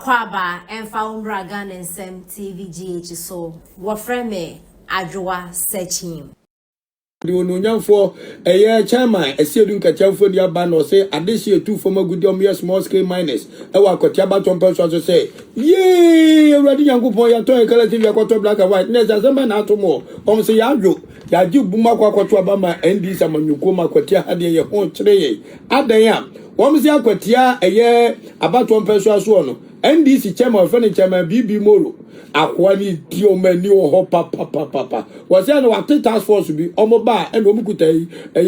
Akwaba and found Ghanansem TV GH so what friend Adjoa searching. The Ununyan a year chairman, a seeding catcher for the ban or say, I this year 2 former good young small scale miners. Akwatia Baton person to say, yea, already young boy, a toy collective, a quarter black and white, next as a man out more. Say, Yaju, Yaju Bumaka Bama, and Akwatia had a whole tray. At the yam, Akwatia a year about 1 person as one. NDC chairman, furniture, BB Moro. Akwani dio menu ho papa was there no task force be omoba and omukutai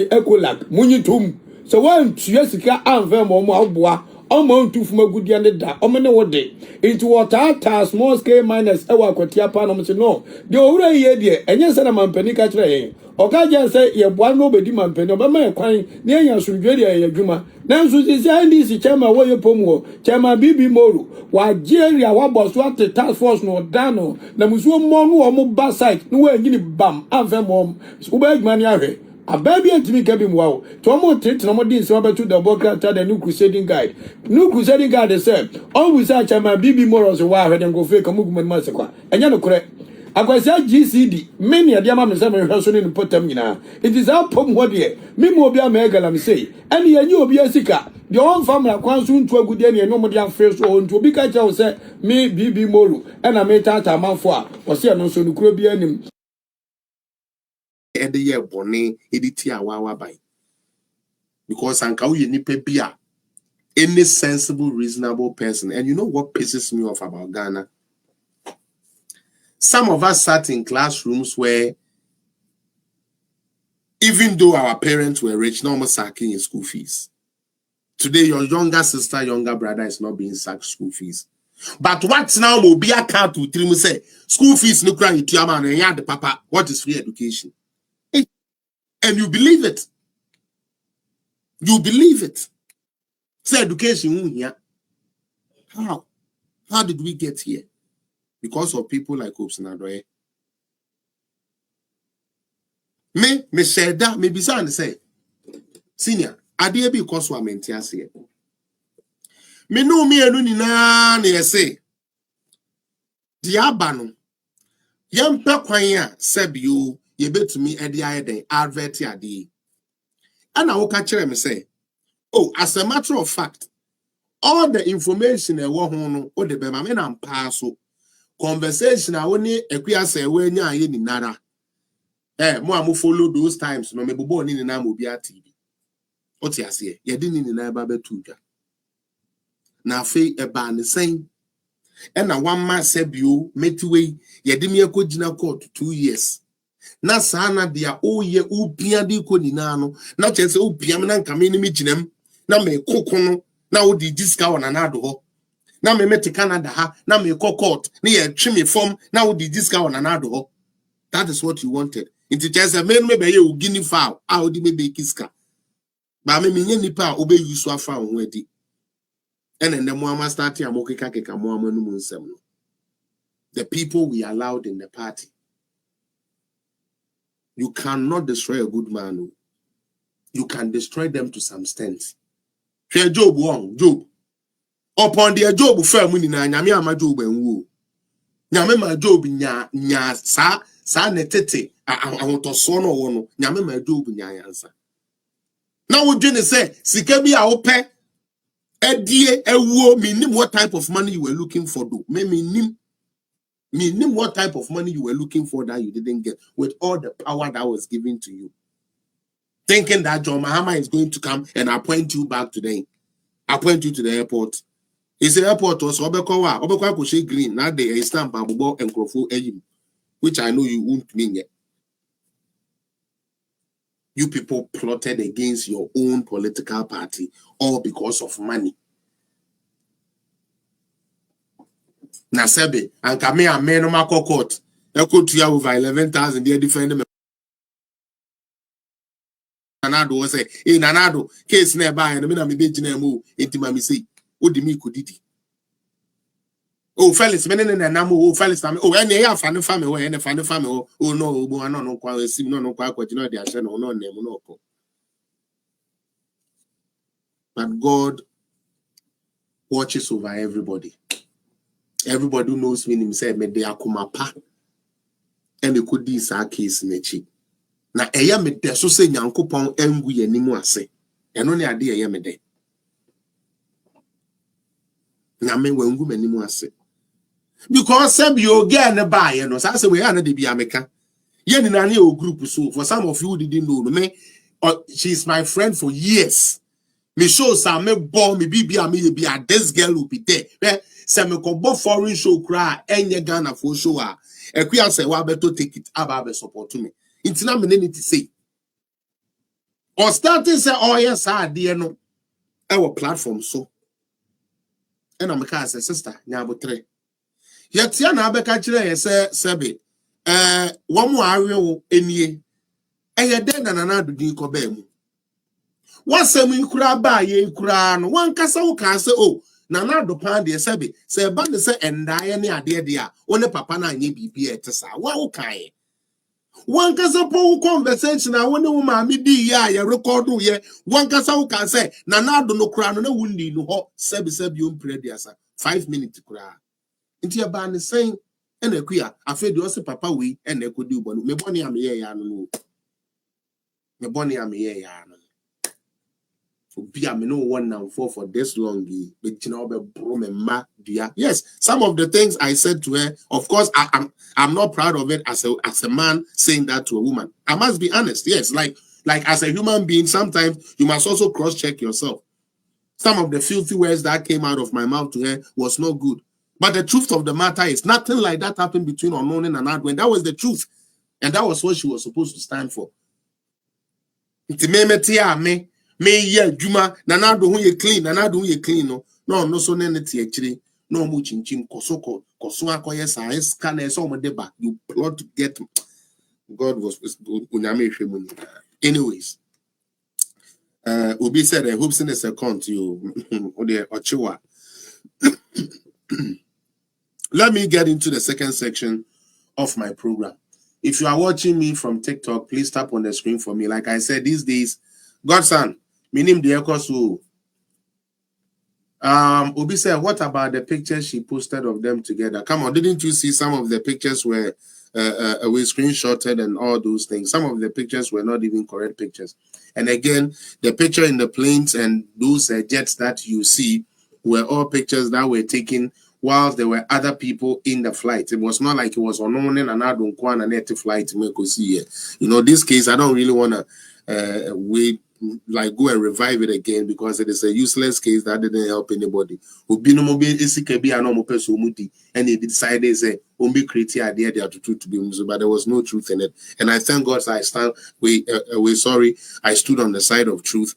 ecolak munyitum so one tuesika anvem omo aboa omo ntufu magudi ande da omo ne wode into water task small scale miners ewa Akwatia pa no say no de owura ye de enye se na mampani ka kire yen okaje se ye boa no bedi mampani obama kwan ne anya sundwe de ye adwuma nanso sisi NDC chairman wo ye pomu chairman BB Moro wa Nigeria wa boss wa task force no dano na musuo mo no omo ba site no wa nyini bam anfem mo uba adwuma ne ahwe ababi antimi kabi mwa to omo tete no mo din se obetu the Democrat the new crusading guide say always a chairman BB Moro so wa ahwe dem go fake amugu man masekwa enya no kore Akwasia GCD many adiama me say me hwe so ne potam nyina it is our pom ho de me mo obi am Galamsey ene yenye obi asika the on family kwan so ntu agudi ene no mo de afa so ntu obi ka cha say me BB Moro ena me tata manfo a o se no so nukuro bi anim e de ye bone editi awawa bai because anka wo ye nipa bia any sensible reasonable person. And you know what pisses me off about Ghana? Some of us sat in classrooms where, even though our parents were rich, no more sacking in school fees. Today, your younger sister, younger brother is not being sacked school fees. But what now will be a count to three say school fees no cry to man and yard papa. What is free education? And you believe it. You believe it. Say education here. How? How did we get here? Because of people like Hopes and Adoye. Me said that, me bizarre say, senior, I dare be because we are maintained here. Me know me and na ne say, Diabano, Yampa Quanya, Sebio, ye bet to me at the eye, advert yadi. And I will catch him say, oh, as a matter of fact, all the information I want to or the Bemamen and Paso. Conversation I only equia say when ya ye ni nara. Mo amu follow those times no me bobo ni na mo bia TV. Oti ase ye di ni na ba betuja. Na fe e ba ne sen. E na one ma sebio metiwe ye di me akogina court 2 years. Na sa na dia o ye ubia di ko ni na no. Na che se ubia me na nka me ni me ginam na me kokono na o di discount na na do ho. Na me meti Canada ha, na me court, na ye trim me form, na wo di discount na nado. That is what you wanted. Into just a man me be ye guinea fowl, a wo di me be kiska. Ba me nye nipa obe use afa ho adi. And then the Muhammad starting amokeka keka Muhammad no nsem no. The people we allowed in the party. You cannot destroy a good man. You can destroy them to some extent. Job wrong, Job. Upon the Job firm ni na nyame ama Job enwo nyame ma Job nya sa netete ahotoso no wo no nyame ma Job nya yansa na wo dwene say sika bi a wo pe edie ewuo minim what type of money you were looking for do minim what type of money you were looking for that you didn't get with all the power that was given to you, thinking that John Mahama is going to come and appoint you back today, appoint you to the airport. It's the airport also Obekwa green now they stamp abubo and crofo eyim, which I know you won't mean yet. You people plotted against your own political party all because of money. Na sebe and kame a men ma court eko to ya over 11,000 they defend them. Nanado say Nanado case na buy and me na me be gina mu intima me say odimi kodidi. Oh, Felix, men and Namo, oh, Felix, oh, and they are fan family, and a fan family, oh, no, no, quite sim, no, quite what you know, they are saying, no, name, no. But God watches over everybody. Everybody who knows me said me de akumapa. And they could do sa case in the cheek. Na eya me de so say Nyankopon engu ye nimu ase. Eno ne ade eya me de. Na me wengu me nimu ase. Because some you get ne buy, you know, so I say we are not the Biameka. Yen in a group so for some of you who didn't know me, she's my friend for years. Me show some me born me be a this girl will be there. Say me ko bo foreign show cry enye Ghana for show a. Ekwe say wa beto take it about support to me. Intina me need to say. Or starting say oh yes I dear no. Our platform so. And I'm a sister nyabo 3. Yet na abeka kire say sebe one more awe enie eye den na na adudin ko ba mu wasem ikura ba ye ikura no wan kasa wo kan say oh na na do pan de sebe say ba de say endaye ne ade de a one papa na anye bibi e tesa wa wo kan wan kasa po conversation a woni wo ma me di ya ye record ye wan kasa wo kan say na na do no kura no na wunni no ho sebe o mpre de asa 5 minutes kura inti ya ba ne saying ene kuya afedi o se papa we ene kodi ubonu me boni am ye ya no me boni am ye ya no obi am no one now for this long be jina obe bro me ma dia. Yes, some of the things I said to her, of course I'm not proud of it as a man saying that to a woman. I must be honest. Yes, like as a human being sometimes you must also cross check yourself. Some of the filthy words that came out of my mouth to her was not good. But the truth of the matter is nothing like that happened between Unknown and Adwen. That was the truth. And that was what she was supposed to stand for. Me ye juma nanado hu ye clean nanado hu ye clean no so ne ti akire no mu chinchin koso akoye sa scan e so mo deba you plot to get God was unyame hwemu. Anyways, Obi said I hope in a second to you Ochiwa. Let me get into the second section of my program. If you are watching me from TikTok, please tap on the screen for me. Like I said, these days, Godson, my name the Ekosu. Obi said, what about the pictures she posted of them together? Come on, didn't you see some of the pictures were we screenshotted and all those things? Some of the pictures were not even correct pictures. And again, the picture in the planes and those jets that you see were all pictures that were taken whilst there were other people in the flight. It was not like it was unknown and another flight. You know, this case, I don't really want to wait, like go and revive it again because it is a useless case that didn't help anybody. And they decided say be create idea they are to be, but there was no truth in it. And I thank God I stood on the side of truth.